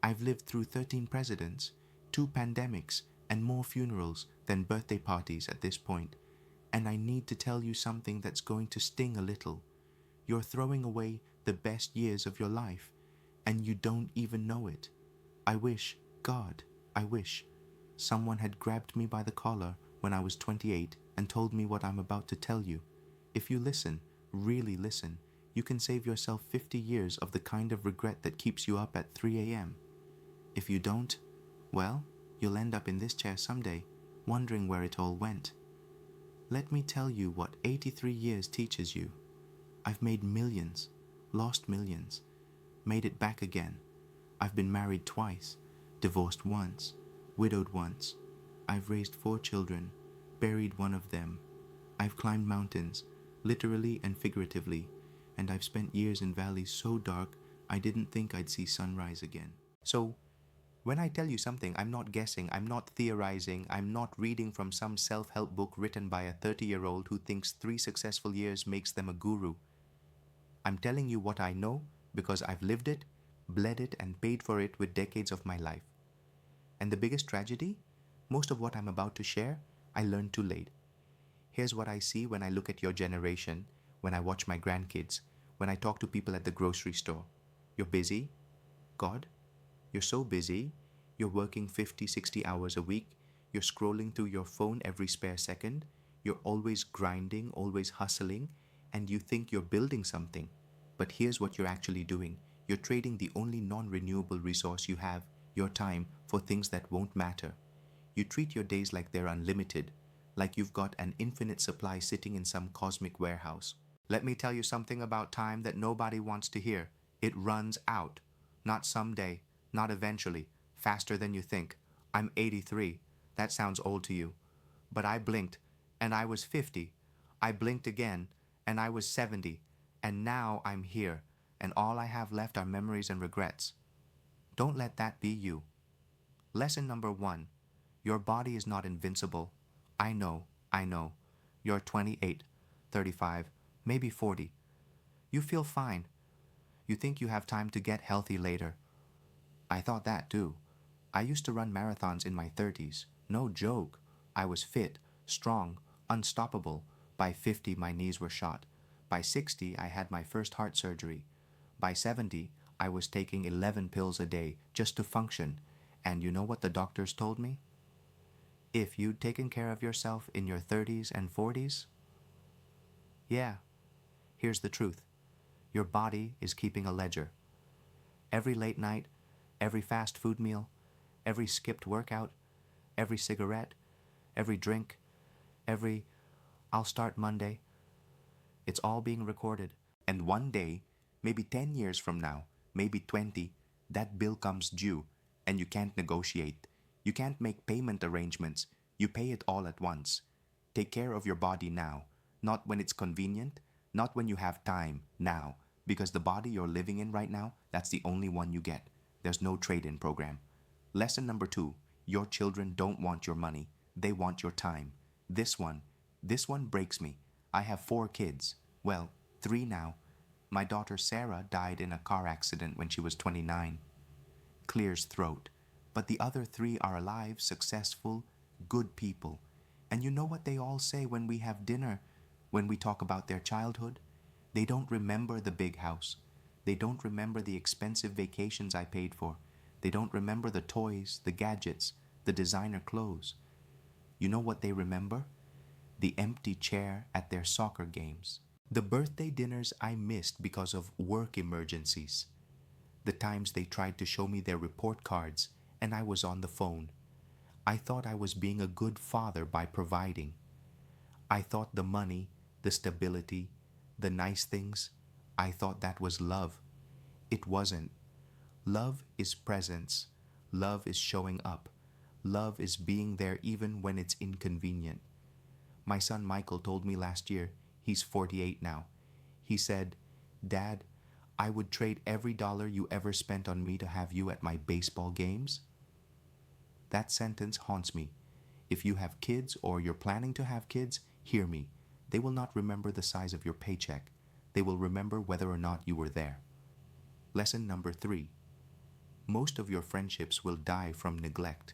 I've lived through 13 presidents, 2 pandemics, and more funerals than birthday parties at this point, and I need to tell you something that's going to sting a little. You're throwing away the best years of your life, and you don't even know it. I wish, God, I wish, someone had grabbed me by the collar when I was 28 and told me what I'm about to tell you. If you listen, really listen, you can save yourself 50 years of the kind of regret that keeps you up at 3 a.m. If you don't, well, you'll end up in this chair someday, wondering where it all went. Let me tell you what 83 years teaches you. I've made millions, lost millions, made it back again. I've been married twice, divorced once, widowed once. I've raised 4 children, buried one of them. I've climbed mountains, literally and figuratively, and I've spent years in valleys so dark I didn't think I'd see sunrise again. So, when I tell you something, I'm not guessing, I'm not theorizing, I'm not reading from some self-help book written by a 30-year-old who thinks 3 successful years makes them a guru. I'm telling you what I know because I've lived it, bled it, and paid for it with decades of my life. And the biggest tragedy? Most of what I'm about to share, I learned too late. Here's what I see when I look at your generation, when I watch my grandkids, when I talk to people at the grocery store. You're busy? God? You're so busy, you're working 50, 60 hours a week, you're scrolling through your phone every spare second, you're always grinding, always hustling, and you think you're building something. But here's what you're actually doing. You're trading the only non-renewable resource you have, your time, for things that won't matter. You treat your days like they're unlimited, like you've got an infinite supply sitting in some cosmic warehouse. Let me tell you something about time that nobody wants to hear. It runs out. Not someday, not eventually, faster than you think. I'm 83. That sounds old to you. But I blinked, and I was 50. I blinked again, and I was 70. And now I'm here, and all I have left are memories and regrets. Don't let that be you. Lesson number 1. Your body is not invincible. I know, I know. You're 28, 35, maybe 40. You feel fine. You think you have time to get healthy later. I thought that too. I used to run marathons in my 30s. No joke. I was fit, strong, unstoppable. By 50, my knees were shot. By 60, I had my first heart surgery. By 70, I was taking 11 pills a day just to function. And you know what the doctors told me? If you'd taken care of yourself in your 30s and 40s? Yeah, here's the truth. Your body is keeping a ledger. Every late night, every fast food meal, every skipped workout, every cigarette, every drink, every "I'll start Monday," it's all being recorded. And one day, maybe 10 years from now, maybe 20, that bill comes due and you can't negotiate. You can't make payment arrangements. You pay it all at once. Take care of your body now, not when it's convenient, not when you have time, now, because the body you're living in right now, that's the only one you get. There's no trade-in program. Lesson number 2, your children don't want your money. They want your time. This one breaks me. I have 4 kids. Well, 3 now. My daughter Sarah died in a car accident when she was 29. Clears throat. But the other 3 are alive, successful, good people. And you know what they all say when we have dinner, when we talk about their childhood? They don't remember the big house. They don't remember the expensive vacations I paid for. They don't remember the toys, the gadgets, the designer clothes. You know what they remember? The empty chair at their soccer games. The birthday dinners I missed because of work emergencies. The times they tried to show me their report cards and I was on the phone. I thought I was being a good father by providing. I thought the money, the stability, the nice things, I thought that was love. It wasn't. Love is presence. Love is showing up. Love is being there even when it's inconvenient. My son Michael told me last year, he's 48 now. He said, "Dad, I would trade every dollar you ever spent on me to have you at my baseball games." That sentence haunts me. If you have kids or you're planning to have kids, hear me. They will not remember the size of your paycheck. They will remember whether or not you were there. Lesson number 3. Most of your friendships will die from neglect.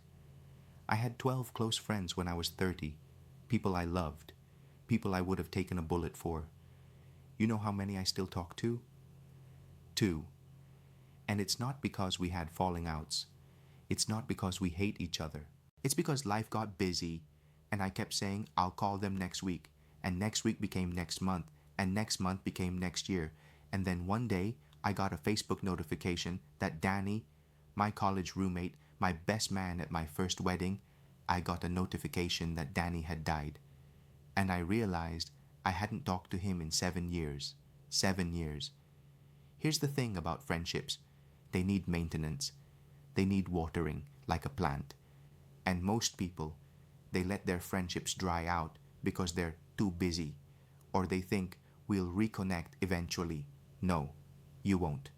I had 12 close friends when I was 30, people I loved, people I would have taken a bullet for. You know how many I still talk to? Two. And it's not because we had falling outs. It's not because we hate each other. It's because life got busy, and I kept saying, I'll call them next week, and next week became next month, and next month became next year. And then one day, I got a Facebook notification that Danny, my college roommate, my best man at my first wedding, I got a notification that Danny had died. And I realized I hadn't talked to him in 7 years. 7 years. Here's the thing about friendships. They need maintenance. They need watering, like a plant. And most people, they let their friendships dry out because they're too busy. Or they think, we'll reconnect eventually. No, you won't.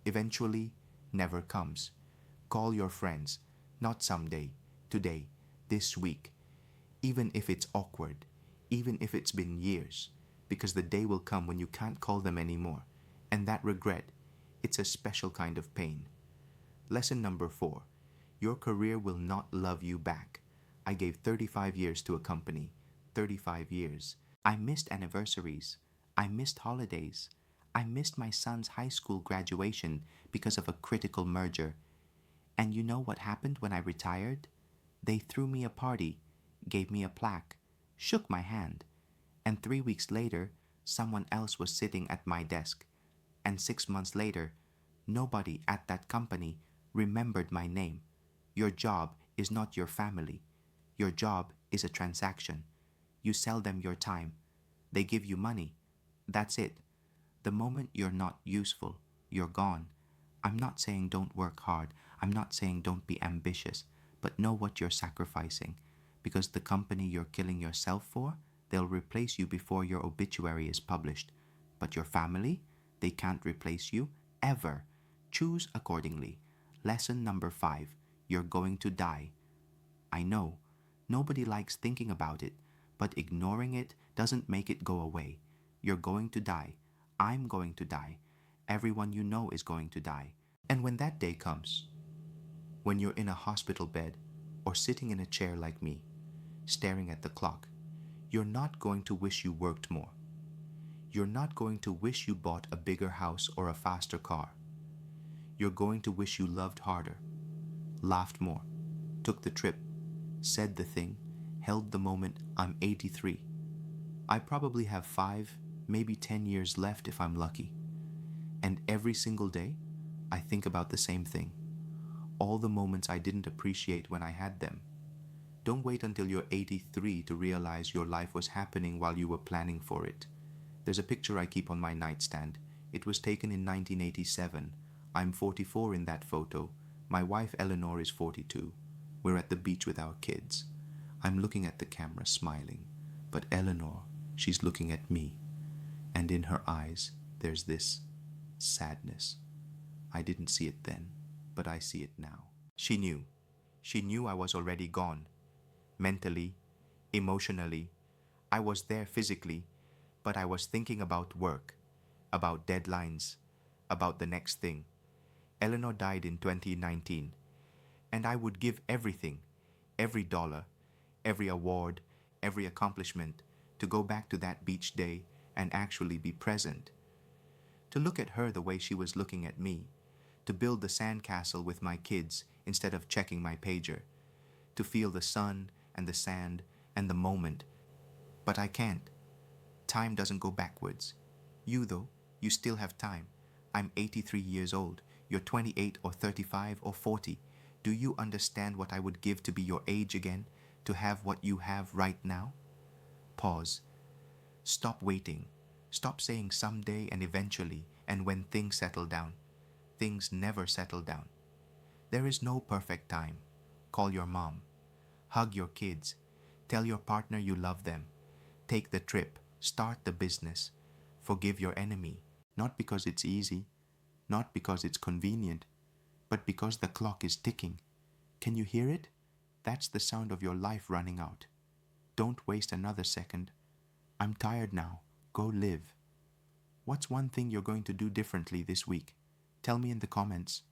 Eventually never comes. Call your friends, not someday, today, this week. Even if it's awkward, even if it's been years, because the day will come when you can't call them anymore. And that regret, it's a special kind of pain. Lesson number 4. Your career will not love you back. I gave 35 years to a company. 35 years. I missed anniversaries. I missed holidays. I missed my son's high school graduation because of a critical merger. And you know what happened when I retired? They threw me a party, gave me a plaque, shook my hand, and 3 weeks later, someone else was sitting at my desk. And 6 months later, nobody at that company remembered my name. Your job is not your family. Your job is a transaction. You sell them your time. They give you money. That's it. The moment you're not useful, you're gone. I'm not saying don't work hard. I'm not saying don't be ambitious. But know what you're sacrificing. Because the company you're killing yourself for, they'll replace you before your obituary is published. But your family, they can't replace you, ever. Choose accordingly. Lesson number 5. You're going to die. I know. Nobody likes thinking about it, but ignoring it doesn't make it go away. You're going to die. I'm going to die. Everyone you know is going to die. And when that day comes, when you're in a hospital bed or sitting in a chair like me, staring at the clock, you're not going to wish you worked more. You're not going to wish you bought a bigger house or a faster car. You're going to wish you loved harder, laughed more, took the trip, said the thing, held the moment. I'm 83. I probably have 5, maybe 10 years left if I'm lucky. And every single day, I think about the same thing. All the moments I didn't appreciate when I had them. Don't wait until you're 83 to realize your life was happening while you were planning for it. There's a picture I keep on my nightstand. It was taken in 1987. I'm 44 in that photo. My wife Eleanor is 42. We're at the beach with our kids. I'm looking at the camera smiling. But Eleanor, she's looking at me. And in her eyes, there's this sadness. I didn't see it then, but I see it now. She knew. She knew I was already gone. Mentally, emotionally. I was there physically, but I was thinking about work, about deadlines, about the next thing. Eleanor died in 2019, and I would give everything, every dollar, every award, every accomplishment to go back to that beach day and actually be present. To look at her the way she was looking at me, to build the sandcastle with my kids instead of checking my pager, to feel the sun and the sand and the moment. But I can't. Time doesn't go backwards. You, though, you still have time. I'm 83 years old. You're 28 or 35 or 40. Do you understand what I would give to be your age again? To have what you have right now? Pause. Stop waiting. Stop saying someday and eventually and when things settle down. Things never settle down. There is no perfect time. Call your mom. Hug your kids. Tell your partner you love them. Take the trip. Start the business. Forgive your enemy. Not because it's easy, not because it's convenient, but because the clock is ticking. Can you hear it? That's the sound of your life running out. Don't waste another second. I'm tired now. Go live. What's one thing you're going to do differently this week? Tell me in the comments.